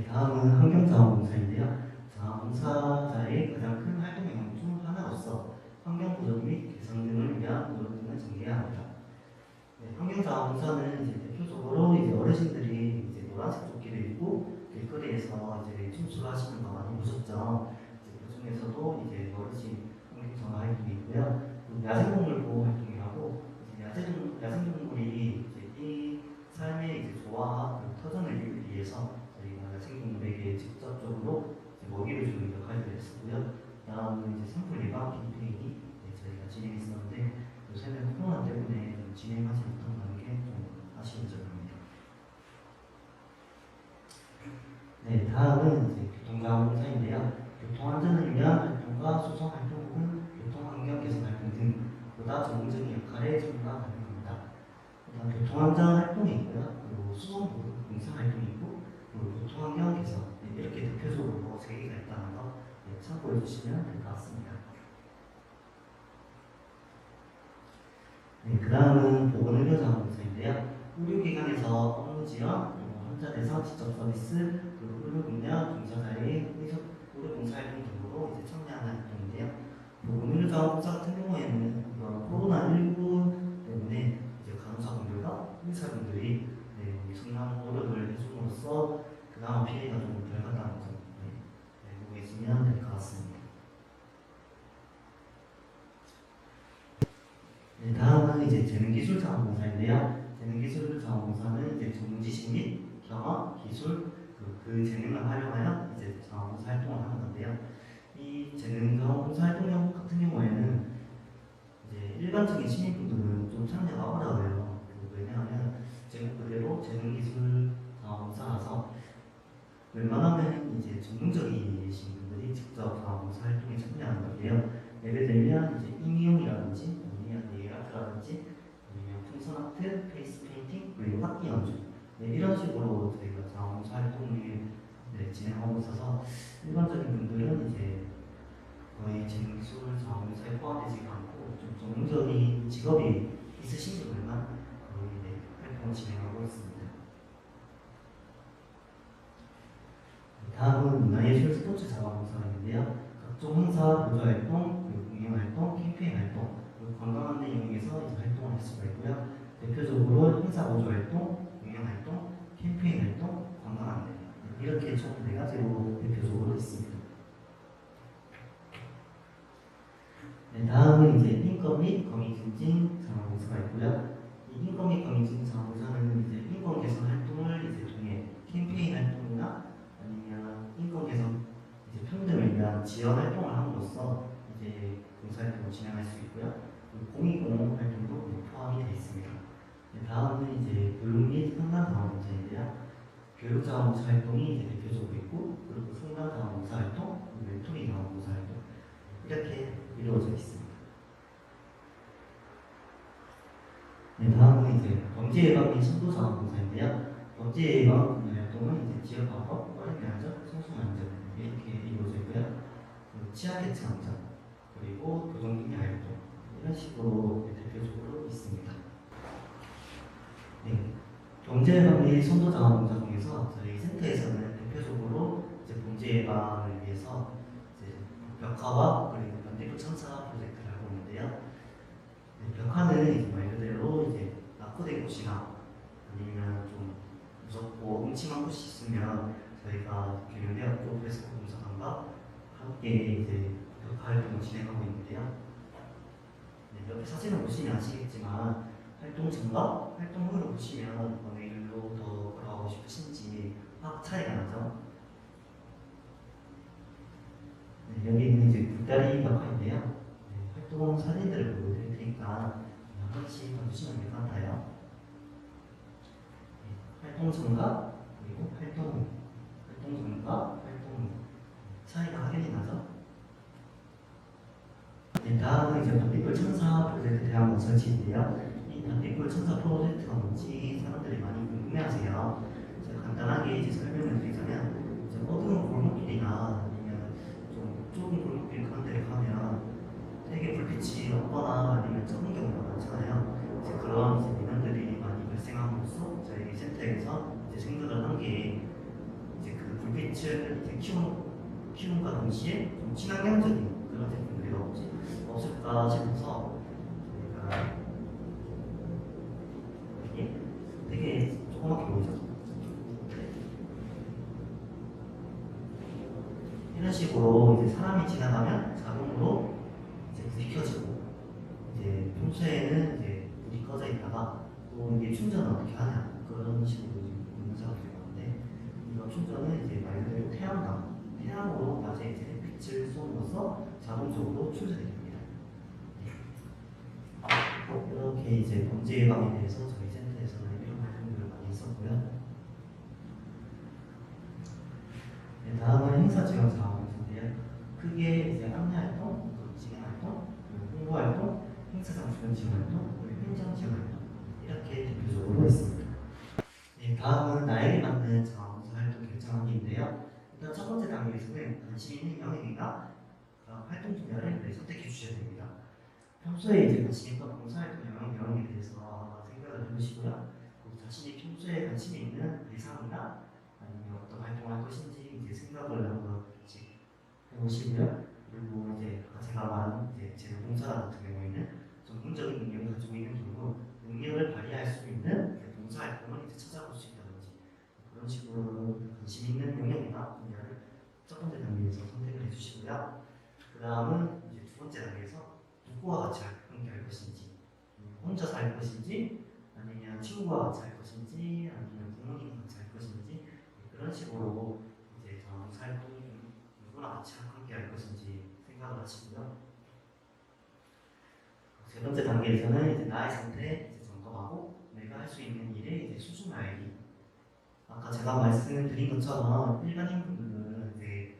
다음은 환경자원봉사인데요. 자원봉사자의 가장 큰 활동 영역 중 하나로서 환경 보존 및 개선 등을 위한 노력 등을 전개해야 합니다. 환경자원봉사는 이제 대표적으로 이제 어르신들이 이제 노란색 조끼를 입고 길거리에서 이제 춤추를 하시는 거 많이 보셨죠. 그 중에서도 이제 어르신 환경정화 활동이 있고요. 야생동물 보호 활동이라고 야생동물이 이제 이 삶의 이제 조화와 그 터전을 이루기 위해서 저희가 야생동물에게 직접적으로 이제 먹이를 주는 역할을 했었고요. 다음은 이제 산불 예방 캠페인이 저희가 진행했었는데 요새는 코로나 때문에 좀 진행하지 못한다는 게 좀 아쉬운 점입니다. 다음은 이제 교통자원봉사인데요. 교통안전을 위한 활동과 수송활동 혹은 교통환경 개선 활동 등 보다 전문적인 역할에 참가 가능합니다. 교통안전 활동이 있고요. 그리고 수송봉사활동이 있고 그리고 교통환경 개선 이렇게 대표적으로 3개가 있다는 거 참고해 주시면 될 것 같습니다. 그 다음은 보건의료자원봉사인데요. 의료기관에서 업무 지원, 환자 대상 지적 서비스, 그리고 의료 분야 종사자의 의료 봉사활동 등으로 이제 참여하는 활동인데요. 보건의료자원봉사 같은 경우에는 코로나19 때문에 이제 간호사분들과 의사분들이 엄청난 노력을 해줌으로써 그나마 피해가 좀 덜 간다는 점 알고 계시면 될 것 같습니다. 다음은 이제 재능기술자원봉사인데요. 재능기술자원봉사는 이제 전문 지식 및 경험, 기술, 그 재능을 활용하여 이제 자원봉사 활동을 하는 건데요. 이 재능자원봉사 활동 같은 경우에는 이제 일반적인 시민분들은 좀 참여가 어려워요. 왜냐하면 제가 그대로 재능기술자원봉사라서 웬만하면 이제 전문적이신 분들이 직접 자원봉사 활동에 참여하는 건데요. 예를 들면 이제 임이용이라든지 아니면 네일아트라든지 아니면 풍선아트, 페이스 페인팅, 그리고 악기 연주 이런 식으로 저희가 자원봉사 활동을 진행하고 있어서 일반적인 분들은 이제 거의 재능기술 자원봉사에 포함되지 않고 좀 전문적인 직업이 있으신 분들만 거의 활동을 진행하고 있습니다. 다음은 문화예술 스포츠 자원봉사인데요. 각종 행사, 보조활동, 공연활동, 캠페인활동, 관광 안내 영역에서 이제 활동을 할 수가 있고요. 대표적으로 행사 보조활동, 공연활동, 캠페인활동, 관광 안내 이렇게 총 4가지로 대표적으로 있습니다. 다음은 이제 인권 및 거미 증진 자원봉사가 있고요. 이 인권 및 거미 증진 자원봉사는 이제 인권 개선 활동을 이제 통해 캠페인 활동이나 아니면 인권 개선 이제 평등을 위한 지원 활동을 함으로써 이제 봉사활동을 진행할 수 있고요. 공익공헌 활동도 포함이 되어 있습니다. 다음은 이제 교육 및 상담 자원봉사인데요. 교육 자원봉사 활동이 이제 대표적으로 있고 그리고 상담 자원봉사 활동, 멘토링 자원봉사 활동 이렇게 이루어져 있습니다. 다음은 이제 범죄 예방 및 신고 자원봉사인데요. 범죄 예방 활동은 이제 지역 방법, 어린 안전, 청소년 안전 이렇게 이루어져 있고요. 취약계층 안전 그리고 교정기능 활동 이런 식으로 대표적으로 있습니다. 경제 예방 및 선도 자원봉사 중에서 저희 센터에서는 대표적으로 이제 범죄 예방을 위해서 이제 벽화와 그리고 반대급 천사 프로젝트를 하고 있는데요. 네, 벽화는 이제 말 그대로 이제 낙후된 곳이나 아니면 좀 무섭고 음침한 곳이 있으면 저희가 경영대학교 프레스코 공사관과 함께 이제 벽화 활동을 진행하고 있는데요. 네, 옆에 사진을 보시면 아시겠지만 활동 전과 활동 후를 보시면 어느 일로 더 걸어가고 싶으신지 확 차이가 나죠. 네, 여기는 이제 굴다리 벽화인데요. 네, 활동 사진들을 보여드릴 테니까 한 번씩 봐주시면 될 것 같아요. 네, 활동 전과 그리고 활동 후, 활동 전과 활동 후 차이가 확연히 나죠. 네, 다음은 이제 반딧불 천사 프로젝트에 대한 설치인데요. 이 반딧불 천사 프로젝트가 뭔지 사람들이 많이 궁금해하세요. 제가 간단하게 이제 설명을 드리자면, 이제 어두운 골목길이나 아니면 좀 좁은 골목길 그런 데를 가면 되게 불빛이 없거나 아니면 적은 경우가 많잖아요. 이제 그런 이제 민원들이 많이 발생함으로써 저희 센터에서 이제 생각을 한 게 이제 그 불빛을 이제 키움과 동시에 좀 친환경적인 그런 제품들이 없을까 싶어서 저희가 되게 조그맣게 보이죠? 이런 식으로 이제 사람이 지나가면 자동으로 이제 불이 켜지고, 이제 평소에는 이제 불이 꺼져 있다가 또 이게 충전을 어떻게 하냐 그런 식으로 문제가 되는데, 이거 충전은 이제 말 그대로 태양으로 낮에 이제 빛을 쏘면서 자동적으로 충전이 됩니다. 이렇게 이제 범죄 예방에 대해서 저희 센터에서는 이런 활동들을 많이 했었고요. 네, 다음은 행사 지원 자원인데요. 크게 이제 안내 활동, 진행 활동, 홍보 활동, 행사장 주변 지원 활동, 그리고 행정 지원 활동 이렇게 대표적으로 있습니다. 네, 다음은 나에게 맞는 자원봉사 활동 결정하기인데요. 일단 첫 번째 단계에서는 관심 있는 영역이나 활동 분야를 선택해 주셔야 됩니다. 평소에 이제 관심 있던 봉사활동 영역에 대해서 생각을 해보시고요. 자신이 평소에 관심이 있는 대상이나 아니면 어떤 활동을 할 것인지 이제 생각을 한 번씩 해보시고요. 그리고 이제 제가 말한 이제 재능봉사 같은 경우에는 전문적인 능력을 가지고 있는 경우 능력을 발휘할 수 있는 봉사활동을 이제 찾아볼 수 있다든지 그런 식으로 관심 있는 영역이나 분야를 첫 번째 단계에서 선택을 해주시고요. 그 다음은 이제 두 번째 단계에서 누구와 같이 함께 할 것인지, 혼자서 할 것인지, 아니면 친구와 같이 할 것인지, 아니면 부모님과 같이 할 것인지 그런 식으로 이제 활동이 누구나 같이 함께 할 것인지 생각을 하시고요. 세 번째 단계에서는 이제 나의 상태 이제 점검하고 내가 할 수 있는 일에 이제 수준을 알기. 아까 제가 말씀드린 것처럼 일반인 분들은 이제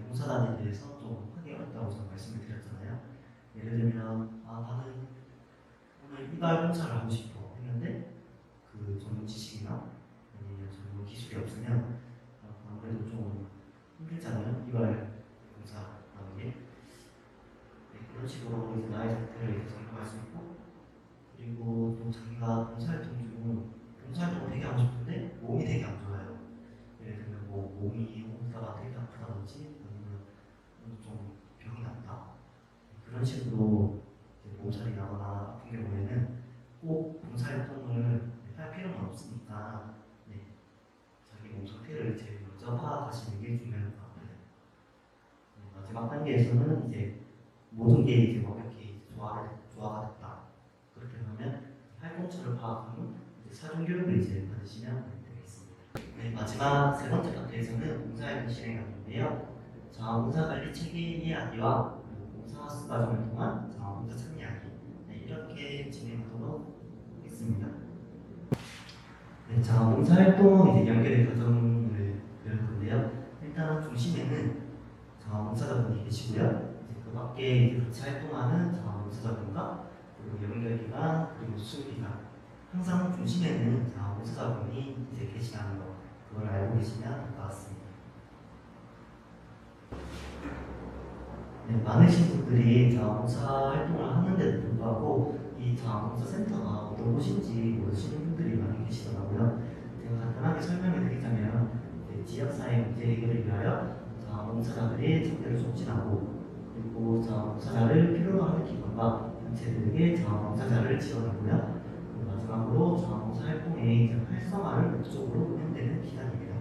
봉사단에 대해서 좀 크게 어렵다고 제가 말씀을 드렸잖아요. 예를 들면 나는 오늘 이발 봉사를 하고 싶어 했는데 그 전문 지식이나 아니면 전문 기술이 없으면 아무래도 좀 힘들잖아요. 이발 봉사라는 게. 네, 그런 식으로 이제 나의 상태를 이제 점검할 수 있고, 그리고 또 자기가 봉사활동 중 봉사활동을 되게 하고 싶은데 몸이 되게 안 좋아요. 예를 들면 뭐 몸이 오다가 되게 아프다든지 아니면 좀 병이 났다. 그런 식으로 몸살이 나거나 아픈 경우에는 꼭 봉사활동을 할 필요는 없으니까 자기 몸 상태를 제일 먼저 파악하시는 게 중요한 것 같아요. 마지막 단계에서는 이제 모든 게 이제 완벽히 조화가 됐다. 그렇게 하면 활동처를 파악한 후 사전교육을 이제 받으시면 되겠습니다. 네, 마지막 세 번째 파트에서는 봉사활동 실행하는데요. 자원봉사관리 체계 이야기와 봉사 과정을 통한 자원봉사 참여하기 이렇게 진행하도록 하겠습니다. 네, 자원봉사활동 이제 연결의 과정을 배울 건데요. 일단 중심에는 자원봉사자분이 계시고요. 이제 그 밖에 이제 같이 활동하는 자원봉사자분과 그리고 연결기관 그리고 수습기관 항상 중심에는 자원봉사자분이 이제 계시다는 거 그걸 알고 계시면 될 것 같습니다. 네, 많으신 분들이 자원봉사 활동을 하는데도 불구하고 이 자원봉사 센터가 어떤 곳인지 모르시는 분들이 많이 계시더라고요. 제가 간단하게 설명해 드리자면 상태를 촉진하고 그리고 자원봉사자를 필요로 하는 기관과 단체들에게 자원봉사자를 지원하고요. 그리고 마지막으로 자원봉사 활동의 이제 활성화를 목적으로 운영되는 기관입니다.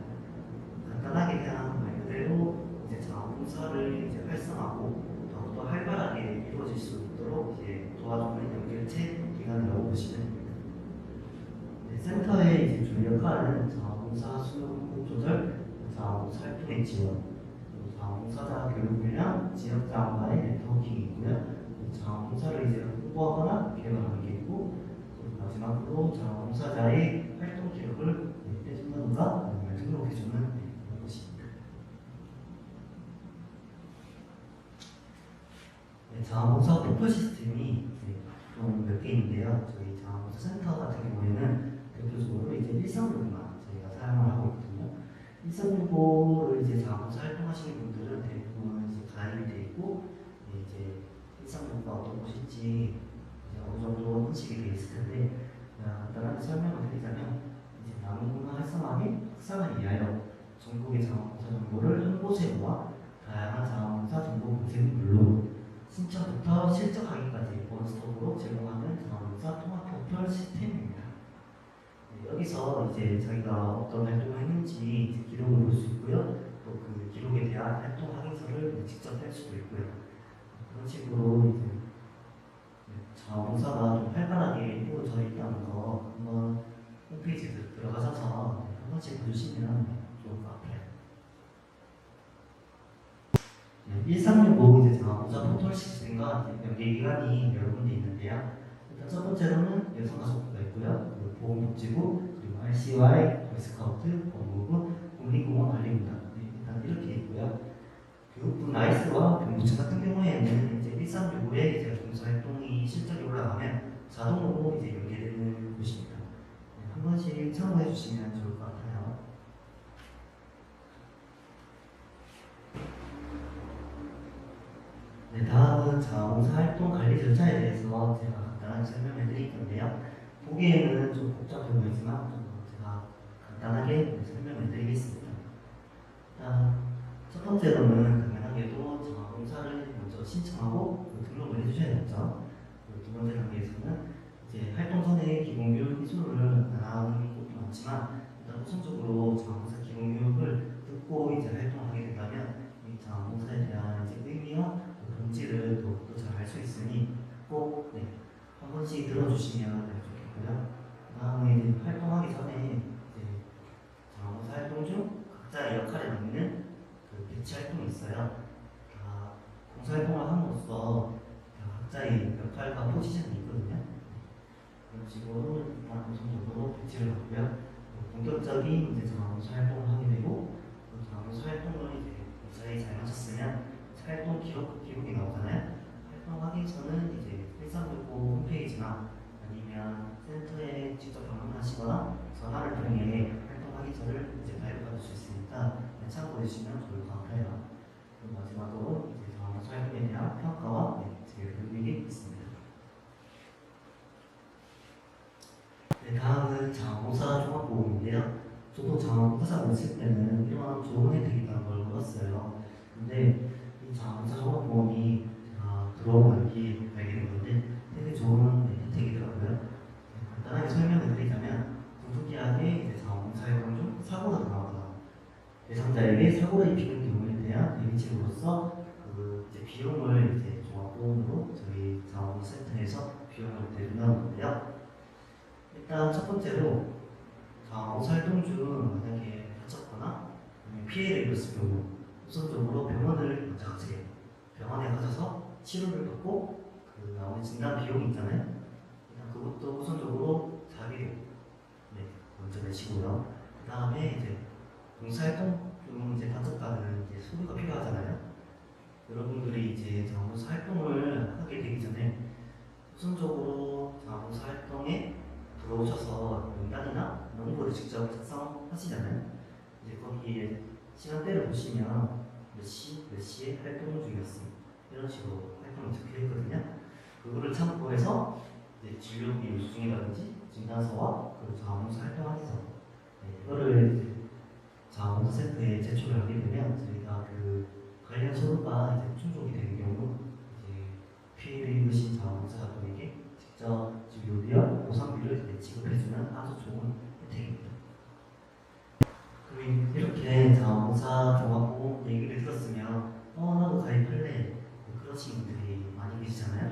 간단하게 그냥 말 그대로 이제 자원봉사를 이제 활성화하고 더욱더 활발하게 이루어질 수 있도록 이제 도와주는 연결체 기관이라고 보시면 됩니다. 네, 센터의 이제 주요 역할은 자원봉사 수요 조절, 자원봉사 활동의 지원, 그리고 자원봉사자 교육 훈련, 지역 자원과의 네트워킹이 있고요. 자원봉사를 이제 홍보하거나 개발하는 게 있고, 그리고 마지막으로 자원봉사자의 활동 기록을 떼준다든가 아니면 등록해주는 그런 것입니다. 네, 자원봉사 포털 시스템이 몇 개 있는데요. 저희 자원봉사 센터 같은 경우에는 대표적으로 이제 1365만 저희가 사용을 하고 있거든요. 1365를 이제 자원봉사 활동하시는 분들은 대부분 이제 가입이 돼 있고, 이제 1365가 어떤 곳인지 이제 어느 정도 인식이 돼 있을 텐데, 간단하게 설명을 드리자면 이제 남문화 활성화 및 확산을 위하여 전국의 자원봉사 정보를 한 곳에 모아 다양한 자원봉사 정보 검색은 물론 신청부터 실적하기까지 원스톱으로 제공하는 자원봉사 통합 포털 시스템입니다. 네, 여기서 이제 자기가 어떤 활동을 했는지 이제 기록을 볼 수 있고요. 또 그 기록에 대한 활동 확인서를 직접 할 수도 있고요. 그런 식으로 이제 자원봉사가 좀 활발하게 이루어져 있다는 거 한번 홈페이지에 들어가셔서 한 번씩 보시면 좋을 것 같아요. 1365 이제 자원봉사 포털 시스템과 연계기관이 여러 군데 있는데요. 일단 첫 번째로는 여성가족부가 있고요. 그리고 보건복지부, 그리고 RCY, 보이스카우트, 법무부, 국립공원관리공단 일단 이렇게 있고요. 교육부 나이스와 병부처 같은 경우에는 이제 1365에 이제 봉사활동이 실적이 올라가면 자동으로 이제 연계되는 곳입니다. 네, 한 번씩 참고해 주시면 좋을 것 같아요. 네, 다음은 자원봉사 활동 관리 절차에 대해서 제가 간단하게 설명해 드릴 건데요. 보기에는 좀 복잡해 보이지만 제가 간단하게 설명해 드리겠습니다. 첫 번째로는 당연하게도 자원봉사를 먼저 신청하고 등록을 해주셔야겠죠. 두 번째 단계에서는 이제 활동 전에 기본교육 이수를 안 하는 것도 많지만 일단 우선적으로 자원봉사 기본교육을 듣고 이제 활동하게 된다면 이 자원봉사에 대한 이제 의미와 본질을 더욱더 잘 알 수 있으니 꼭 한 번씩 들어주시면 좋겠고요. 그 다음에 이제 활동하기 전에 이제 자원봉사 활동 중 각자의 역할에 맞는 그 배치 활동이 있어요. 봉사활동을 함으로써 각자의 역할과 포지션이 있거든요. 그런 식으로 일단 우선적으로 배치를 하고요. 본격적인 이제 자원봉사 활동을 하게 되고, 자원봉사 활동을 이제 무사히 잘 마쳤으면 활동 기록이 나오잖아요. 활동하기 전은 이제 1365 홈페이지나 아니면 센터에 직접 방문하시거나 전화를 통해 활동 확인서를 이제 발급받을 수 있으니까 참고해 주시면 좋을 것 같아요. 그리고 마지막으로 이제 자원봉사 활동에 대한 평가와 교육이 있습니다. 네, 다음은 자원봉사 종합보험인데요. 저도 자원봉사를 했을 때는 이런 좋은 혜택이 있다는 걸 몰랐어요. 근데 이 자원봉사 종합보험이 제가 들어오고 알게 된 건데 되게 좋은 혜택이더라고요. 간단하게 설명을 드리자면 공급기한에 이제 자원봉사 활동 중 사고가 나거나 대상자에게 사고를 입히는 경우에 대한 대비책으로서 그 이제 비용을 이제 종합보험으로 저희 자원센터에서 비용을 내준다는 건데요. 일단 첫 번째로 자원봉사 활동 중 만약에 다쳤거나 피해를 입었을 경우 우선적으로 병원을 먼저 가세요. 병원에 가셔서 치료를 받고 그 나오는 진단 비용이 있잖아요. 일단 그것도 우선적으로 자비로 먼저 내시고요. 그 다음에 이제 봉사활동 중 이제 다쳤다는 이제 서류가 필요하잖아요. 여러분들이 이제 자원봉사 활동을 하게 되기 전에 우선적으로 자원봉사 활동에 들어오셔서 명단이나 명부를 직접 작성하시잖아요. 이제 거기에 시간대를 보시면 몇 시에 활동 중이었습니다. 이런 식으로 활동이 적혀 있거든요. 그거를 참고해서 이제 진료비 요수증이라든지 진단서와 그 자원봉사 활동 확인서 이거를 이제 자원봉사 센터에 제출을 하게 되면 저희가 그 관련 서로가 이제 충족이 되는 경우 이제 피해를 입으신 자원봉사자분에게 직접 요리와 보상비를 이제 지급해주는 아주 좋은 혜택입니다. 그럼 이렇게 자원봉사 종합보험 얘기를 들었으면 나도 가입할래 그러신 분들이 많이 계시잖아요.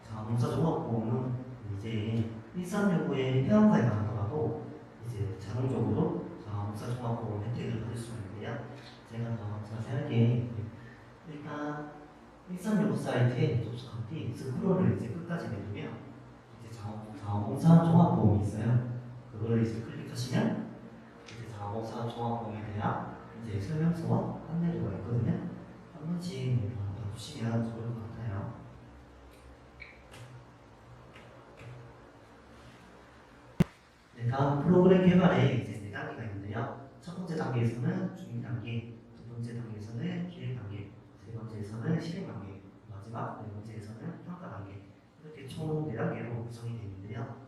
자원봉사 종합보험은 이제 일상여고에 회원가입 안 하더라도 이제 자동적으로 자원봉사 종합보험 혜택을 받을 수 있는데요. 제가 더 자세하게 일단 일상여고 사이트에 접속한 뒤 스크롤을 이제 끝까지 내리면 이제 자원봉사 종합보험이 있어요. 그걸 이제 클릭하시면 이제 자원봉사 종합보험에 대한 이제 설명서와 안내도가 있거든요. 한 번씩 봐주시면 좋을 것 같아요. 네, 다음 프로그램 개발에 이제 4단계가 있는데요. 첫 번째 단계에서는 준비 단계, 두 번째 단계에서는 기획 단계, 세 번째에서는 실행 단계, 마지막 네 번째에서는 평가 단계 이렇게 총 4단계로 구성이 되어 있는데요.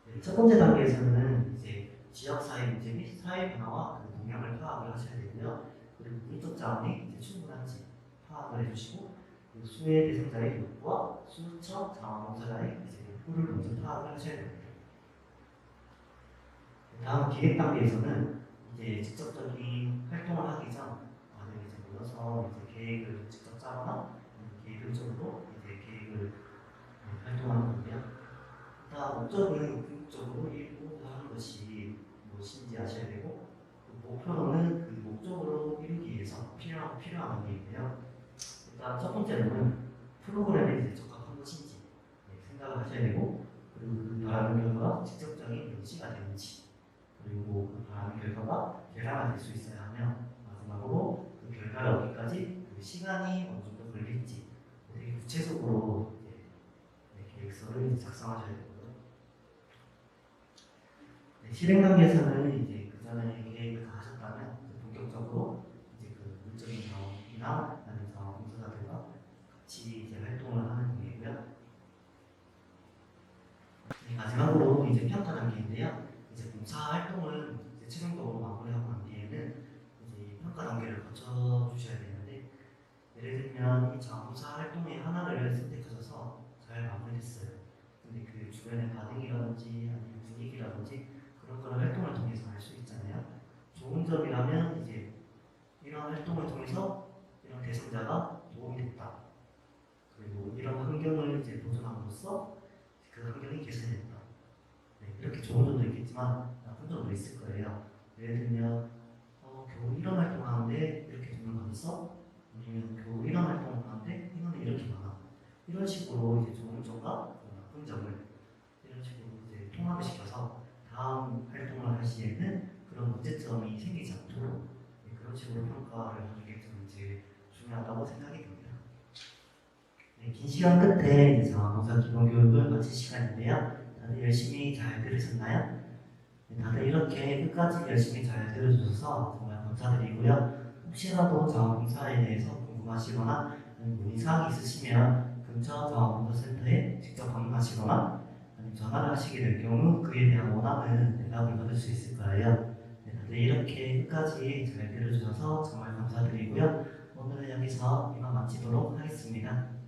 네, 첫 번째 단계에서는 이제 지역 사회 문제 및 사회 변화와 그 동향을 파악을 하셔야 되고요. 그리고 물적 자원이 이제 충분한지 파악을 해주시고 그 수혜 대상자의 욕구와 수처 자원봉사자의 이제 욕구를 먼저 파악을 하셔야 됩니다. 다음 기획 단계에서는 이제 직접적인 활동을 하기 전 다들 이제 모여서 이제 계획을 직접 짜거나 계획적으로 이제 계획을 활동하는 건데요. 일단 목적은 궁극적으로 이루고 하는 것이 무엇인지 아셔야 되고 그 목표는 그 목적으로 이루기 위해서 필요한 단계인데요. 일단 첫 번째로는 프로그램에 이제 적합한 것인지 생각을 하셔야 되고 그리고 그 바라는 결과가 직접적인 명시가 되는지 그리고 그 바라는 결과가 계량화 될 수 있어야 하며 마지막으로 그 결과를 얻기까지 그 시간이 어느 정도 걸릴지 되게 구체적으로 계획서를 이제 작성하셔야 되고요. 실행 단계에서는 이제 그 전에 계획을 다 하셨다면 본격적으로 이제 그 물적인 자원이나 아니면 자원봉사자들과 같이 이제 활동을 하는 단계고요. 마지막으로 이제 평가 단계인데요. 이제 봉사 활동을 이제 최종적으로 마무리하고 난 뒤에는 이제 평가 단계를 거쳐 주셔야 되는데 예를 들면 이 자원봉사 활동의 하나를 선택하셔서 잘 마무리됐어요. 근데 그 주변의 반응이라든지 아니면 분위기라든지 그런 걸 활동을 통해서 알 수 있잖아요. 좋은 점이라면 이제 이런 활동을 통해서 이런 대상자가 도움이 됐다. 그리고 이런 환경을 이제 보존함으로써 그 환경이 개선됐다. 이렇게 좋은 점도 있겠지만 나쁜 점도 있을 거예요. 예를 들면 겨우 이런 활동하는데 이렇게 돈을 받았어? 아니면 겨우 이런 활동하는데 인원이 이렇게 많아. 이런 식으로 이제 좋은 점과 나쁜 점을 이런 식으로 이제 통합을 시켜서 다음 활동을 할 시에는 그런 문제점이 생기지 않도록 그런 식으로 평가를 하는 게 저는 제일 중요하다고 생각이 듭니다. 긴 시간 끝에 자원봉사 기본 교육을 마칠 시간인데요. 다들 열심히 잘 들으셨나요? 다들 이렇게 끝까지 열심히 잘 들어주셔서 정말 감사드리고요. 혹시라도 자원봉사에 대해서 궁금하시거나 문의사항이 있으시면 근처 자원봉사센터에 직접 방문하시거나 아니면 전화를 하시게 될 경우 그에 대한 원하는 대답을 받을 수 있을 거예요. 다들 이렇게 끝까지 잘 들어주셔서 정말 감사드리고요. 오늘은 여기서 이만 마치도록 하겠습니다.